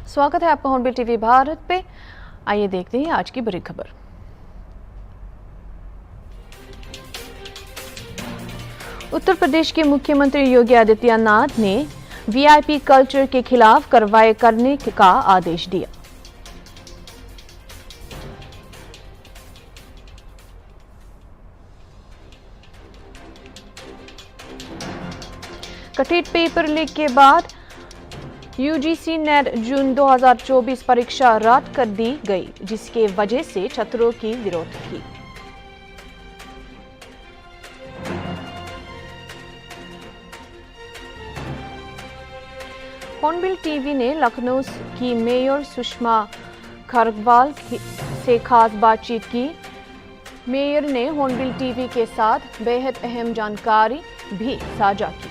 स्वागत है आपका हॉर्नबिल टीवी भारत पे। आइए देखते हैं आज की बड़ी खबर। उत्तर प्रदेश के मुख्यमंत्री योगी आदित्यनाथ ने वीआईपी कल्चर के खिलाफ कार्रवाई करने का आदेश दिया। कथित पेपर लीक के बाद यूजीसी नेट जून 2024 परीक्षा रद्द कर दी गई, जिसके वजह से छात्रों की विरोध की। हॉर्नबिल टीवी ने लखनऊ की मेयर सुषमा खरगवाल से खास बातचीत की। मेयर ने हॉर्नबिल टीवी के साथ बेहद अहम जानकारी भी साझा की।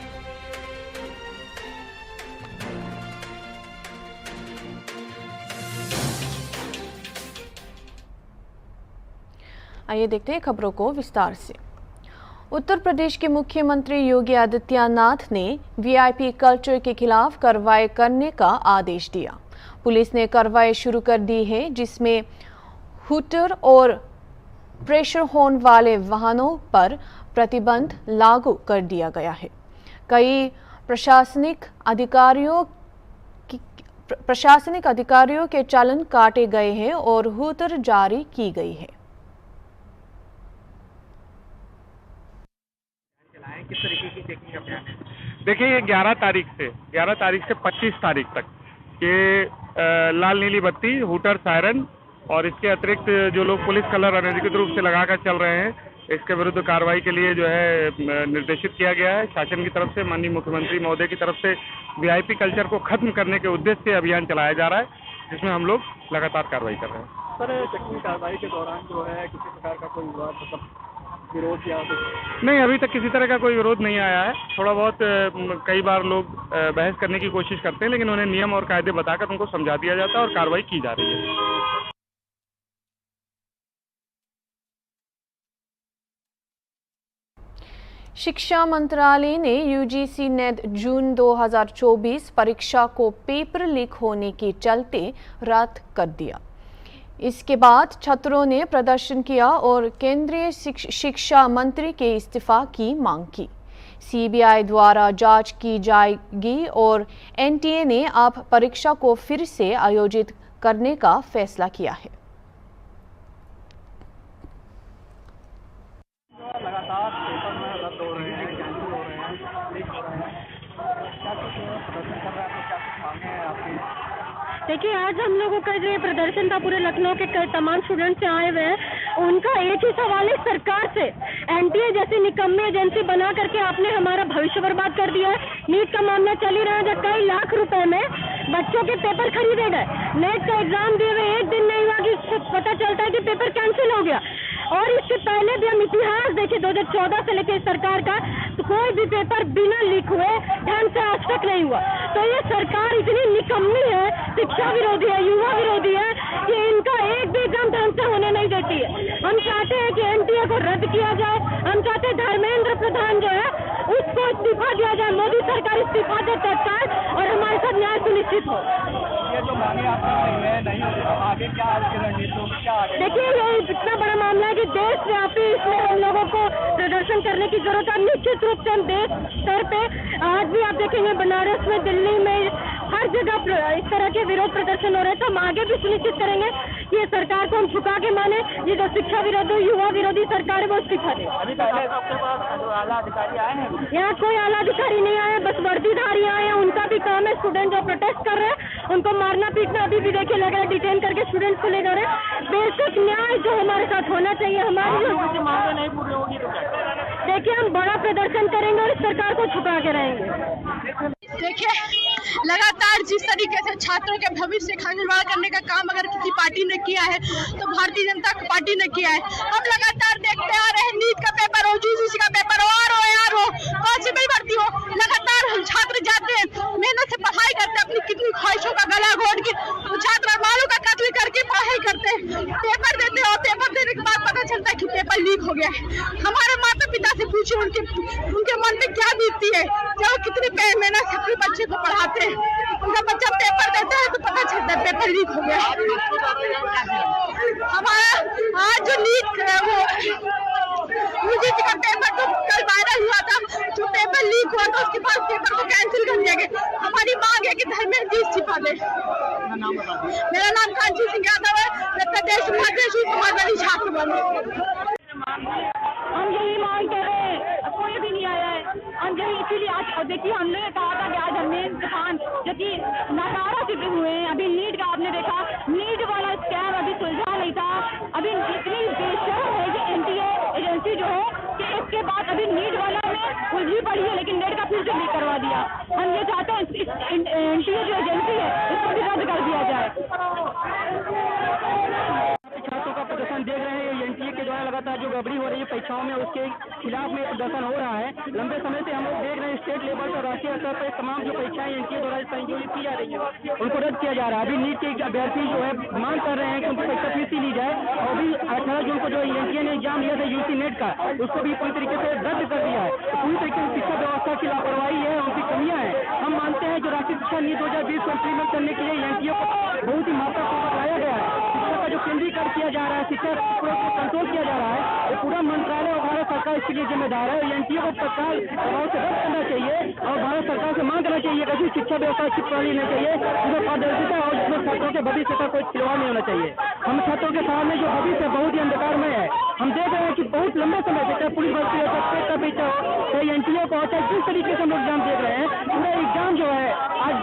आइए देखते हैं खबरों को विस्तार से। उत्तर प्रदेश के मुख्यमंत्री योगी आदित्यनाथ ने वीआईपी कल्चर के खिलाफ कार्रवाई करने का आदेश दिया। पुलिस ने कार्रवाई शुरू कर दी है, जिसमें हूटर और प्रेशर हॉर्न वाले वाहनों पर प्रतिबंध लागू कर दिया गया है। कई प्रशासनिक अधिकारियों के चालान काटे गए हैं और हूटर जारी की गई है। किस तरीके की चेकिंग का प्लान है? देखिए, ये 11 तारीख से 25 तारीख तक ये लाल नीली बत्ती, हूटर, सायरन और इसके अतिरिक्त जो लोग पुलिस कलर अनधिकृत रूप से लगाकर चल रहे हैं, इसके विरुद्ध कार्रवाई के लिए जो है निर्देशित किया गया है। शासन की तरफ से, माननीय मुख्यमंत्री महोदय की तरफ से वीआईपी कल्चर को खत्म करने के उद्देश्य से अभियान चलाया जा रहा है, जिसमें हम लोग लगातार कार्रवाई कर रहे हैं। सर, चेकिंग कार्रवाई के दौरान जो है किसी प्रकार का कोई विरोध या नहीं, अभी तक किसी तरह का कोई विरोध नहीं आया है। थोड़ा बहुत कई बार लोग बहस करने की कोशिश करते हैं, लेकिन उन्हें नियम और कायदे बताकर उनको समझा दिया जाता है और कार्रवाई की जा रही है। शिक्षा मंत्रालय ने यूजीसी नेट जून 2024 परीक्षा को पेपर लीक होने के चलते रद्द कर दिया। इसके बाद छात्रों ने प्रदर्शन किया और केंद्रीय शिक्षा मंत्री के इस्तीफा की मांग की। सीबीआई द्वारा जांच की जाएगी और एनटीए ने अब परीक्षा को फिर से आयोजित करने का फैसला किया है। लगातार पेपर में रद्द हो रहे हैं, कैंसिल हो रहे हैं, लीक हो रहे हैं, क्या कुछ प्रदर्शन कर रहे हैं, तो क्या कुछ मांगे हैं आपकी? देखिए, आज हम लोगों का जो प्रदर्शन था, पूरे लखनऊ के तमाम स्टूडेंट से आए हुए हैं। उनका एक ही सवाल है सरकार से, एनटीए जैसी निकम्मी एजेंसी बना करके आपने हमारा भविष्य बर्बाद कर दिया है। नीट का मामला चल ही रहा है, जब कई लाख रुपए में बच्चों के पेपर खरीदे गए। नेट का एग्जाम दिए हुए एक दिन नहीं हुआ कि पता चलता है कि पेपर कैंसिल हो गया। और इससे पहले भी हम इतिहास देखे 2014 से लेकर सरकार का, तो कोई भी पेपर बिना लीक हुए ढंग से आज तक नहीं हुआ। तो ये सरकार इतनी निकम्मी है, शिक्षा विरोधी है, युवा विरोधी है कि इनका एक भी एग्जाम ढंग से होने नहीं देती है। हम चाहते हैं कि एनटीए को रद्द किया जाए। हम चाहते हैं धर्मेंद्र प्रधान जो है उसको इस्तीफा दिया जाए, मोदी सरकार इस्तीफा दे तत्काल और हमारे साथ न्याय सुनिश्चित हो। ये जो मांगे आपने नहीं होती, तो आगे क्या आपकी रणनीति होगी, क्या आगे? देखिए, ये इतना बड़ा मामला है कि देशव्यापी इसमें हम लोगों को प्रदर्शन करने की जरूरत है। निश्चित रूप से हम देश स्तर पे आज भी आप देखेंगे बनारस में, दिल्ली में, हर जगह इस तरह के विरोध प्रदर्शन हो रहे हैं। तो हम आगे भी सुनिश्चित करेंगे कि ये सरकार को हम झुका के माने। ये जो शिक्षा विरोधी, युवा विरोधी सरकार है वो इस्तीफा दे। अभी पहले आपके पास आला अधिकारी आए हैं? यहाँ कोई आला अधिकारी नहीं आए, बस वर्दीधारी आए हैं। उनका भी काम है, स्टूडेंट जो प्रोटेस्ट कर रहे हैं उनको मारना पीटना अभी भी देखिए लग रहा है, डिटेन करके स्टूडेंट्स को ले जा रहे हैं। बेसिक न्याय जो हमारे साथ होना चाहिए, हमारी जो मांगे नहीं पूरी होगी तो क्या? देखिए, हम बड़ा प्रदर्शन करेंगे और इस सरकार को झुका के रहेंगे। देखिए, लगातार जिस तरीके से छात्रों के भविष्य खिलवाड़ करने का काम अगर किसी पार्टी ने किया है तो भारतीय जनता पार्टी ने किया है। हम लगातार देखते आ रहे हैं, नीट का पेपर हो, यूजीसी का पेपर हो, आर हो, कांस्टेबल भर्ती हो, लगातार छात्र जाते हैं, मेहनत से पढ़ाई करते हैं, अपनी कितनी ख्वाहिशों का गला घोट के छात्र मालों का कत्ल करके पढ़ाई करते हैं, पेपर देते हैं और पेपर देने के बाद पता चलता है कि पेपर लीक हो गया है। हमारे माता पिता से पूछे उनके मन में क्या बीतती है, क्या वो कितनी मेहनत से कोई बच्चे को पढ़ाते हैं, उनका बच्चा पेपर देता है तो पता चलता है पेपर लीक हो गया। हमारा आज जो लीक वो यूजीसी का पेपर तो कल वायरल हुआ था, जो पेपर लीक हुआ था उसके बाद पेपर को कैंसिल कर दिया गया। हमारी मांग है कि धर्मेंद्र जी इस्तीफा दें। मेरा नाम कांची सिंह यादव है, मैं प्रदेश उपाध्यक्ष हूँ समाजवादी छात्र बंधु। हम यही मांग कर रहे हैं, कोई भी नहीं आया है। हम यही इसीलिए आज देखिए हमने कहा था कि आज हमने किसान जो कि नकारा चुके हुए हैं। अभी नीट का आपने देखा, नीट वाला स्कैम अभी सुलझा नहीं था। अभी इतनी बेशर्म है ये एनटीए एजेंसी जो है कि इसके बाद अभी नीट वाला में उलझी पड़ी है, लेकिन नेट का फिर से लीक करवा दिया। हम ये चाहते हैं इस एनटीए जो एजेंसी है इसको भी रद्द कर दिया जाए। छात्रों का प्रदर्शन देख रहे हैं, एनटीए के द्वारा लगातार जो गड़बड़ी हो रही है परीक्षाओं में उसके खिलाफ में प्रदर्शन हो रहा है। लंबे समय से हम लोग देख रहे हैं स्टेट लेवल और राष्ट्रीय स्तर पर तमाम जो परीक्षाएं एनटीए द्वारा संयोजित की जा रही है उनको रद्द किया जा रहा है। अभी नीट के अभ्यर्थी जो है मांग कर रहे हैं कि उनकी परीक्षा फिर से ली जाए, और अभी 18 जून को जो एनटीए ने एग्जाम लिया था यूजी नेट का उसको भी पूरी तरीके से रद्द कर दिया है। पूरी तरीके से शिक्षा व्यवस्था की लापरवाही है, उनकी कमियां हैं। हम मानते हैं जो राष्ट्रीय शिक्षा नीति 2020 को इम्प्लीमेंट करने के लिए एनटीए को बहुत ही महत्वपूर्ण लाया गया है। शिक्षा का जो केंद्रीकरण किया जा रहा है, शिक्षा पूरा कंट्रोल किया जा रहा है, ये पूरा मंत्रालय और भारत सरकार इसके लिए जिम्मेदार है। एनटीए को तत्काल प्रभाव से रद्द करना चाहिए और भारत सरकार से मांग करना चाहिए कि ऐसी शिक्षा व्यवस्था अच्छी प्रणाली होनी चाहिए जिसमें पारदर्शिता और जिसमें छात्रों के भविष्य का कोई खिलवाड़ नहीं होना चाहिए। हम छात्रों के सामने जो भविष्य बहुत ही अंधकारमय है। हम देख रहे हैं कि बहुत लंबे समय से चाहे पुलिस भर्ती हो, चाहे एनटीए को, चाहे जिस तरीके से हम लोग एग्जाम देख रहे हैं, पूरा एग्जाम जो है आज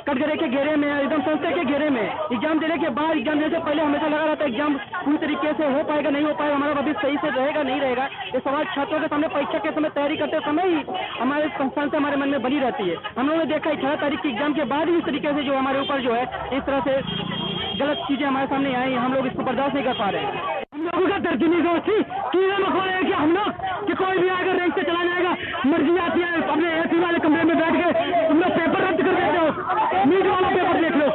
कटघरे के घेरे में, एकदम संस्था के घेरे में। एग्जाम देने के बाद, एग्जाम देने से पहले हमेशा लगा रहता है एग्जाम पूरी तरीके से हो पाएगा नहीं हो पाएगा, हमारा भविष्य सही से रहेगा नहीं रहेगा। ये सवाल छात्रों के सामने परीक्षा के समय तैयारी करते समय ही हमारे संस्थान से हमारे मन में बनी रहती है। हम लोगों ने देखा 18 तारीख की एग्जाम के बाद ही इस तरीके से जो हमारे ऊपर जो है इस तरह से गलत चीजें हमारे सामने आई, हम लोग इसको बर्दाश्त नहीं कर पा रहे हैं। हम लोगों का तर्जुमी जो थी कीड़े मकोड़े है कि हम लोग कि कोई भी आकर रैंक से चला जाएगा, मर्जी आती है अपने एसी वाले कमरे में बैठ के तुम लोग पेपर रद्द कर देते हो। नीट वाला पेपर देख लो,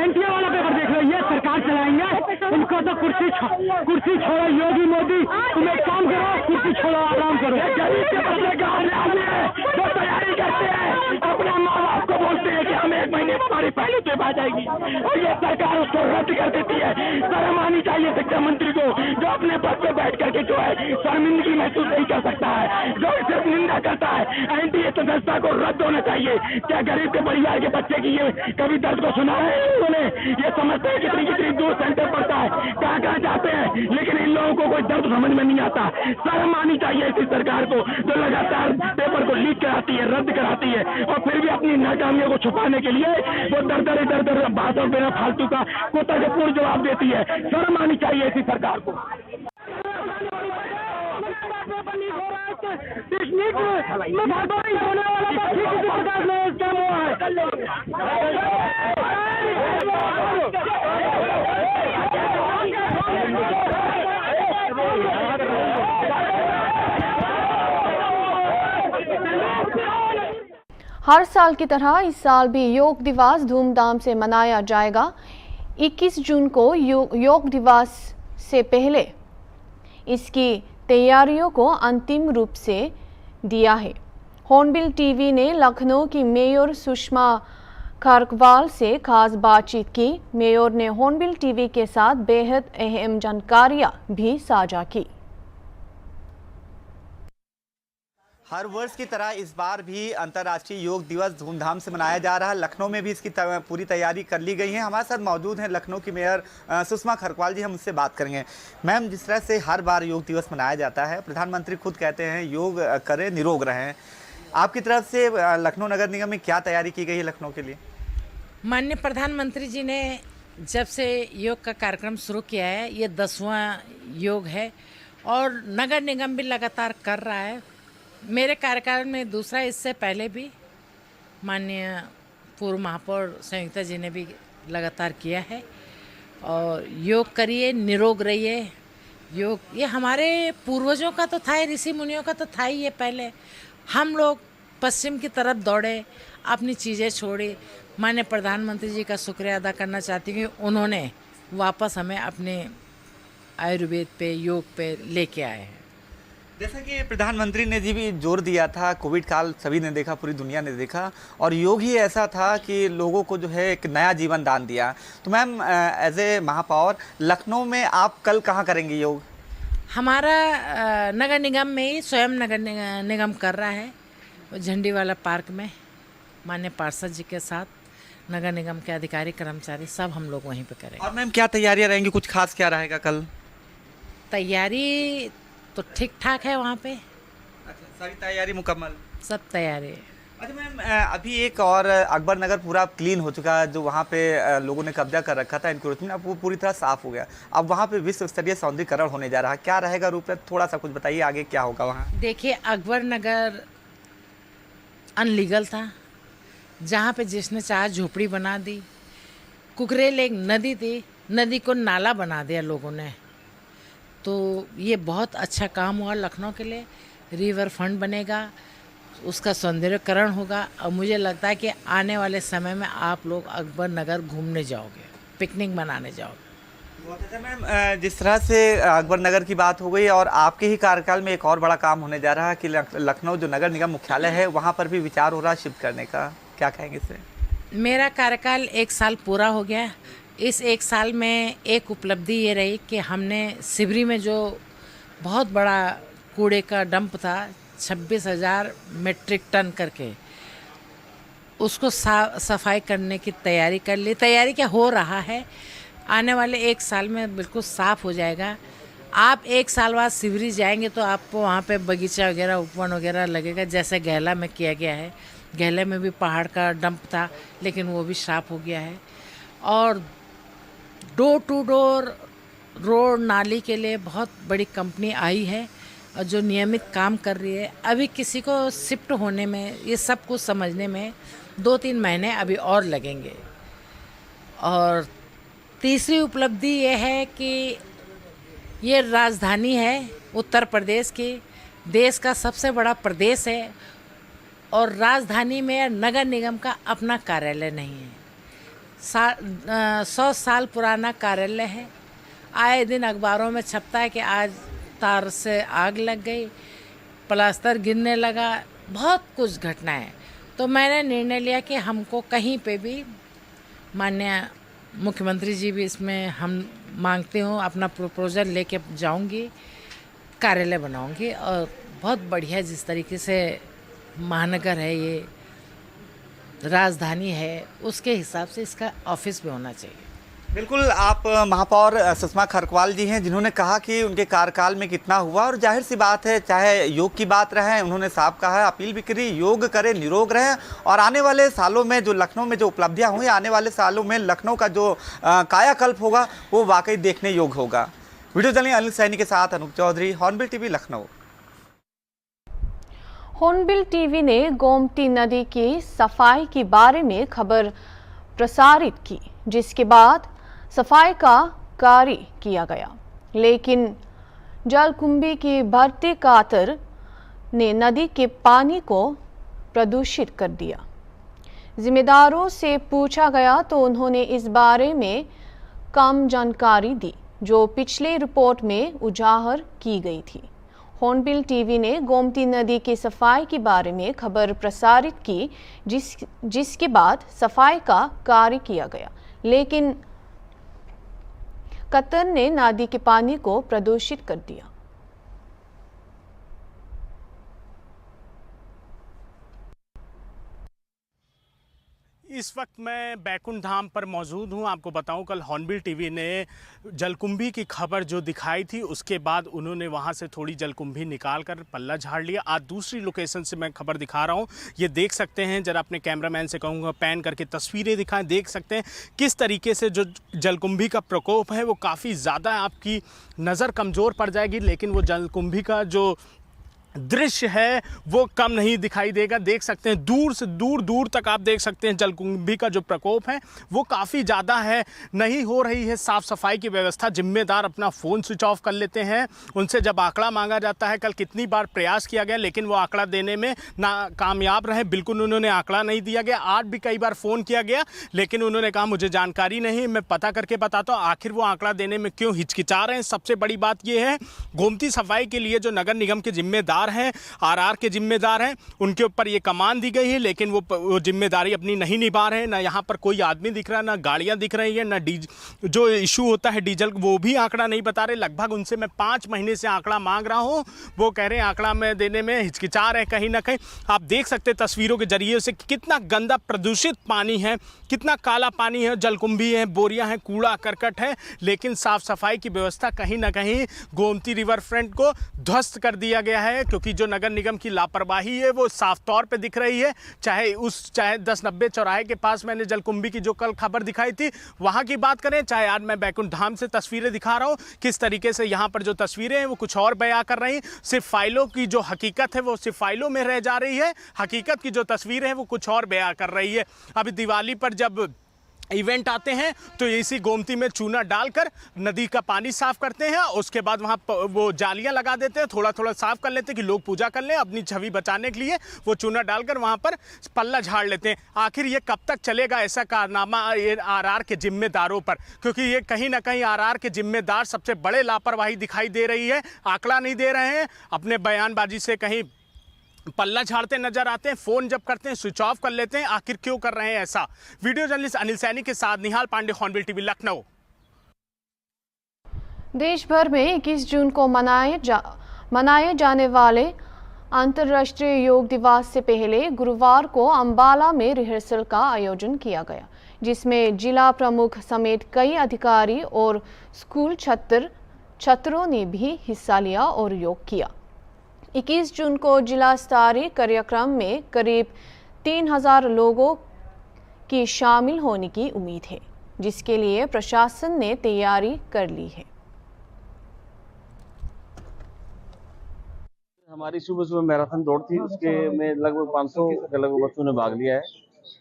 एनटीए वाला पेपर देख लो, ये सरकार चलाएंगे। उनको तो कुर्सी छोड़ो योगी मोदी, तुम एक काम करो, कुर्सी छोड़ो आराम करो। जो तैयारी करते हैं अपने माँ बाप को बोलते हैं कि हमें 1 महीने हमारी पहले से आ जाएगी और ये सरकार उसको रद्द कर देती है। शर्म आनी चाहिए शिक्षा मंत्री को, जो अपने पद पे बैठ करके जो है शर्मिंदगी महसूस नहीं कर सकता है, जो सिर्फ निंदा करता है। एनटीए संस्था को रद्द होना चाहिए। क्या गरीब के परिवार के बच्चे की ये कभी दर्द को सुना है उन्होंने? ये समझते हैं कितनी दूर सेंटर पड़ता है, कहाँ जाते हैं, लेकिन इन लोगों को कोई दर्द समझ में नहीं आता। शर्म आनी चाहिए इसी सरकार को जो लगातार पेपर को लीक कराती है, रद्द कराती है और फिर भी अपनी नाकामियों को छुपाने के लिए वो दर भाषण बिना फालतू का कोता के पूर्ण जवाब देती है। शर्म आनी चाहिए इसी सरकार को। होने वाला था, ठीक इसी प्रकार में स्कैम हुआ हर साल की तरह इस साल भी योग दिवस धूमधाम से मनाया जाएगा। 21 जून को योग दिवस से पहले इसकी तैयारियों को अंतिम रूप से दिया है। हॉर्नबिल टीवी ने लखनऊ की मेयर सुषमा खरकवाल से खास बातचीत की। मेयर ने हॉर्नबिल टीवी के साथ बेहद अहम जानकारियां भी साझा की। हर वर्ष की तरह इस बार भी अंतर्राष्ट्रीय योग दिवस धूमधाम से मनाया जा रहा है। लखनऊ में भी इसकी पूरी तैयारी कर ली गई है। हमारे साथ मौजूद हैं लखनऊ की मेयर सुषमा खरकवाल जी, हम उससे बात करेंगे। मैम, जिस तरह से हर बार योग दिवस मनाया जाता है, प्रधानमंत्री खुद कहते हैं योग करें निरोग रहें, आपकी तरफ से लखनऊ नगर निगम में क्या तैयारी की गई है लखनऊ के लिए? माननीय प्रधानमंत्री जी ने जब से योग का कार्यक्रम शुरू किया है, ये 10वां योग है और नगर निगम भी लगातार कर रहा है। मेरे कार्यकाल में दूसरा, इससे पहले भी माननीय पूर्व महापौर संयुक्ता जी ने भी लगातार किया है। और योग करिए, निरोग रहिए। योग ये हमारे पूर्वजों का तो था, ऋषि मुनियों का तो था ही। ये पहले हम लोग पश्चिम की तरफ दौड़े, अपनी चीज़ें छोड़ी। माननीय प्रधानमंत्री जी का शुक्रिया अदा करना चाहती हूँ कि उन्होंने वापस हमें अपने आयुर्वेद पे, योग पे लेके आए हैं। जैसा कि प्रधानमंत्री ने जी भी जोर दिया था, कोविड काल सभी ने देखा, पूरी दुनिया ने देखा, और योग ही ऐसा था कि लोगों को जो है एक नया जीवन दान दिया। तो मैम, एज ए महापौर लखनऊ में आप कल कहाँ करेंगे योग? हमारा नगर निगम में ही स्वयं नगर निगम कर रहा है, झंडीवाला पार्क में माननीय पार्षद जी के साथ नगर निगम के अधिकारी कर्मचारी सब हम लोग वहीं पे करेंगे। और मैम क्या तैयारियां रहेंगी, कुछ खास क्या रहेगा कल? तैयारी तो ठीक ठाक है वहाँ पे। अच्छा, सारी तैयारी मुकम्मल? सब तैयारी है। अच्छा मैम, अभी एक और अकबर नगर पूरा क्लीन हो चुका है, जो वहाँ पे लोगों ने कब्जा कर रखा था इंक्रोचमेंट, अब वो पूरी तरह साफ हो गया। अब वहाँ पे विश्व स्तरीय सौंदर्यीकरण होने जा रहा है, क्या रहेगा रूपरेखा, थोड़ा सा कुछ बताइए, आगे क्या होगा वहाँ? देखिए, अकबर नगर अनलीगल था, जहाँ पे जिसने चाहा झोपड़ी बना दी। कुकरेल एक नदी थी, नदी को नाला बना दिया लोगों ने। तो ये बहुत अच्छा काम हुआ लखनऊ के लिए। रिवर फ्रंट बनेगा, उसका सौंदर्यीकरण होगा, और मुझे लगता है कि आने वाले समय में आप लोग अकबर नगर घूमने जाओगे, पिकनिक मनाने जाओगे। बहुत अच्छा मैम, जिस तरह से अकबर नगर की बात हो गई, और आपके ही कार्यकाल में एक और बड़ा काम होने जा रहा है कि लखनऊ जो नगर निगम मुख्यालय है वहाँ पर भी विचार हो रहा है शिफ्ट करने का, क्या कहेंगे इससे? मेरा कार्यकाल 1 साल पूरा हो गया। इस 1 साल में एक उपलब्धि ये रही कि हमने सिबरी में जो बहुत बड़ा कूड़े का डंप था, 26,000 मीट्रिक टन करके, उसको सफाई करने की तैयारी कर ली। तैयारी क्या हो रहा है, आने वाले 1 साल में बिल्कुल साफ़ हो जाएगा। आप 1 साल बाद सिवरी जाएंगे तो आपको वहाँ पे बगीचा वगैरह, उपवन वगैरह लगेगा, जैसे गहला में किया गया है। गहले में भी पहाड़ का डंप था, लेकिन वो भी साफ हो गया है। और डोर टू डोर रोड नाली के लिए बहुत बड़ी कंपनी आई है और जो नियमित काम कर रही है। अभी किसी को शिफ्ट होने में, ये सब कुछ समझने में 2-3 महीने अभी और लगेंगे। और तीसरी उपलब्धि ये है कि ये राजधानी है उत्तर प्रदेश की, देश का सबसे बड़ा प्रदेश है, और राजधानी में नगर निगम का अपना कार्यालय नहीं है। 100 साल पुराना कार्यालय है। आए दिन अखबारों में छपता है कि आज तार से आग लग गई, प्लास्टर गिरने लगा, बहुत कुछ घटना है। तो मैंने निर्णय लिया कि हमको कहीं पे भी, माननीय मुख्यमंत्री जी भी इसमें हम मांगते हो, अपना प्रपोजल लेके जाऊंगी, कार्यालय बनाऊंगी। और बहुत बढ़िया, जिस तरीके से महानगर है, ये राजधानी है, उसके हिसाब से इसका ऑफिस भी होना चाहिए। बिल्कुल, आप महापौर सुषमा खरकवाल जी हैं, जिन्होंने कहा कि उनके कार्यकाल में कितना हुआ, और जाहिर सी बात है, चाहे योग की बात रहे, उन्होंने साफ कहा है, अपील भी करी, योग करें, निरोग रहें, और आने वाले सालों में जो लखनऊ में जो उपलब्धियां हुई, आने वाले सालों में लखनऊ का जो कायाकल्प होगा वो वाकई देखने योग्य होगा। वीडियो जर्नलिस्ट अनिल सैनी के साथ Anoop Chaudhary, Hornbill TV, Lucknow. Hornbill TV ने गोमती नदी की सफाई के बारे में खबर प्रसारित की, जिसके बाद सफाई का कार्य किया गया, लेकिन जलकुंभी की बढ़ती कातर ने नदी के पानी को प्रदूषित कर दिया। जिम्मेदारों से पूछा गया तो उन्होंने इस बारे में कम जानकारी दी, जो पिछले रिपोर्ट में उजागर की गई थी। हॉर्नबिल टीवी ने गोमती नदी की सफाई के बारे में खबर प्रसारित की, जिसके बाद सफाई का कार्य किया गया, लेकिन कतर ने नदी के पानी को प्रदूषित कर दिया। इस वक्त मैं बैकुंठ धाम पर मौजूद हूं। आपको बताऊं, कल हॉर्नबिल टीवी ने जलकुंभी की खबर जो दिखाई थी, उसके बाद उन्होंने वहां से थोड़ी जलकुंभी निकाल कर पल्ला झाड़ लिया। आज दूसरी लोकेशन से मैं खबर दिखा रहा हूं। ये देख सकते हैं, जरा अपने कैमरामैन से कहूँगा पैन करके तस्वीरें दिखाएं। देख सकते हैं किस तरीके से जो जलकुंभी का प्रकोप है वो काफ़ी ज़्यादा, आपकी नज़र कमज़ोर पड़ जाएगी, लेकिन वो जलकुंभी का जो दृश्य है वो कम नहीं दिखाई देगा। देख सकते हैं दूर से दूर तक आप देख सकते हैं जलकुंभी का जो प्रकोप है वो काफ़ी ज़्यादा है। नहीं हो रही है साफ़ सफाई की व्यवस्था। जिम्मेदार अपना फ़ोन स्विच ऑफ कर लेते हैं। उनसे जब आंकड़ा मांगा जाता है, कल कितनी बार प्रयास किया गया लेकिन वो आंकड़ा देने में नाकामयाब रहे। बिल्कुल उन्होंने आंकड़ा नहीं दिया गया। आज भी कई बार फ़ोन किया गया लेकिन उन्होंने कहा मुझे जानकारी नहीं, मैं पता करके बताता हूँ। आखिर वो आंकड़ा देने में क्यों हिचकिचा रहे हैं? सबसे बड़ी बात ये है, गोमती सफाई के लिए जो नगर निगम के जिम्मेदार हैं, आरआर के जिम्मेदार हैं, उनके ऊपर ये कमान दी गई है लेकिन वो जिम्मेदारी अपनी नहीं निभा रहे हैं। ना यहाँ पर कोई आदमी दिख रहा है, ना गाड़ियाँ दिख रही हैं, ना जो इशू होता है डीजल वो भी आंकड़ा नहीं बता रहे। लगभग उनसे मैं 5 महीने से आंकड़ा मांग रहा हूँ, वो कह रहे हैं आंकड़ा में देने में हिचकिचा रहे हैं कहीं ना कहीं। आप देख सकते हैं तस्वीरों के जरिए से कितना गंदा प्रदूषित पानी है, कितना काला पानी है, जलकुंभी है, बोरियां हैं, कूड़ा करकट है, लेकिन साफ सफाई की व्यवस्था कहीं ना कहीं गोमती रिवर फ्रंट को ध्वस्त कर दिया गया है। क्योंकि जो नगर निगम की लापरवाही है वो साफ तौर पे दिख रही है। चाहे 1090 चौराहे के पास मैंने जलकुंभी की जो कल खबर दिखाई थी वहां की बात करें, चाहे आज मैं बैकुंठ धाम से तस्वीरें दिखा रहा हूं, किस तरीके से यहां पर जो तस्वीरें हैं वो कुछ और बयां कर रही हैं। सिर्फ फाइलों की जो हकीकत है वो सिर्फ फाइलों में रह जा रही है, हकीकत की जो तस्वीरें हैं वो कुछ और बयां कर रही है। अभी दिवाली पर जब इवेंट आते हैं तो इसी गोमती में चूना डालकर नदी का पानी साफ करते हैं, उसके बाद वहाँ वो जालियाँ लगा देते हैं, थोड़ा थोड़ा साफ कर लेते हैं कि लोग पूजा कर लें। अपनी छवि बचाने के लिए वो चूना डालकर वहाँ पर पल्ला झाड़ लेते हैं। आखिर ये कब तक चलेगा ऐसा कारनामा ये आरआर के जिम्मेदारों पर? क्योंकि ये कहीं ना कहीं आरआर के जिम्मेदार सबसे बड़े लापरवाही दिखाई दे रही है। आंकड़ा नहीं दे रहे हैं, अपने बयानबाजी से कहीं पल्ला झाड़ते नजर आते हैं, फोन जब करते हैं स्विच ऑफ कर लेते हैं। आखिर क्यों कर रहे हैं ऐसा? वीडियो जर्नलिस्ट अनिल सैनी के साथ निहाल पांडे, हॉर्नबिल टीवी, लखनऊ। देश भर में 21 जून को मनाए जाने वाले अंतर्राष्ट्रीय योग दिवस से पहले गुरुवार को अंबाला में रिहर्सल का आयोजन किया गया, जिसमें जिला प्रमुख समेत कई अधिकारी और स्कूल छात्रों ने भी हिस्सा लिया और योग किया। 21 जून को जिला स्तरीय कार्यक्रम में करीब 3000 लोगों की शामिल होने की उम्मीद है, जिसके लिए प्रशासन ने तैयारी कर ली है। हमारी सुबह सुबह मैराथन दौड़ थी, उसके में लगभग 500 के लगभग बच्चों ने भाग लिया है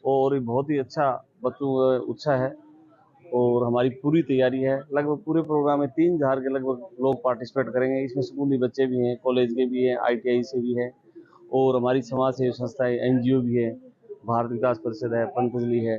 और बहुत ही अच्छा बच्चों का उत्साह है और हमारी पूरी तैयारी है। लगभग पूरे प्रोग्राम में 3000 के लगभग लोग पार्टिसिपेट करेंगे। इसमें स्कूली बच्चे भी हैं, कॉलेज के भी हैं, ITI से भी है और हमारी समाज सेवी संस्थाएं, NGO भी है, भारत विकास परिषद है, पतंजलि है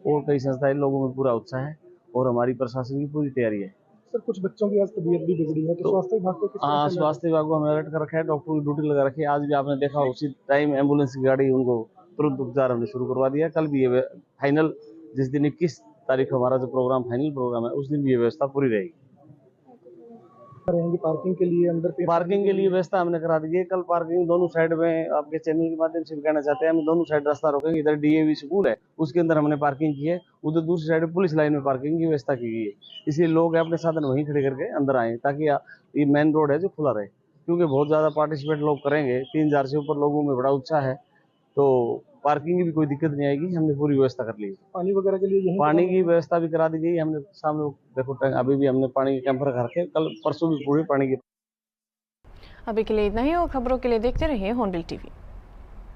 और कई संस्थाएं। लोगों में पूरा उत्साह है और हमारी प्रशासन की पूरी तैयारी है। सर, कुछ बच्चों की आज तबीयत भी बिगड़ी है तो स्वास्थ्य विभाग को स्वास्थ्य विभाग को हमने अलर्ट कर रखा है, डॉक्टर की ड्यूटी लगा रखी है। आज भी आपने देखा उसी टाइम एम्बुलेंस की गाड़ी उनको तुरंत उपचार हमने शुरू करवा दिया। कल भी ये फाइनल, जिस दिन 21 तारीख हमारा जो प्रोग्राम फाइनल प्रोग्राम है, उस दिन भी ये व्यवस्था पूरी रहेगी। पार्किंग के लिए अंदर पार्किंग के लिए व्यवस्था हमने करा दी है। कल पार्किंग दोनों साइड में, आपके चैनल के माध्यम से भी कहना चाहते हैं, हम दोनों साइड रास्ता रोकेंगे। इधर DAV स्कूल है, उसके अंदर हमने पार्किंग की है, उधर दूसरी साइड पुलिस लाइन में पार्किंग की व्यवस्था की गई है। इसलिए लोग अपने साधन वहीं खड़े करके अंदर आए ताकि ये मेन रोड है जो खुला रहे, क्योंकि बहुत ज्यादा पार्टिसिपेट लोग करेंगे। 3000 से ऊपर लोगों में बड़ा उत्साह है, तो पार्किंग की भी कोई दिक्कत नहीं आएगी। हमने पूरी व्यवस्था कर ली है। पानी वगैरह के लिए पानी की व्यवस्था भी करा दी गई। हमने सामने देखो अभी भी हमने पानी के कैंपर रख रखे, कल परसों भी पूरी पानी की। अभी के लिए इतना ही और खबरों के लिए देखते रहिए हॉर्नबिल टीवी।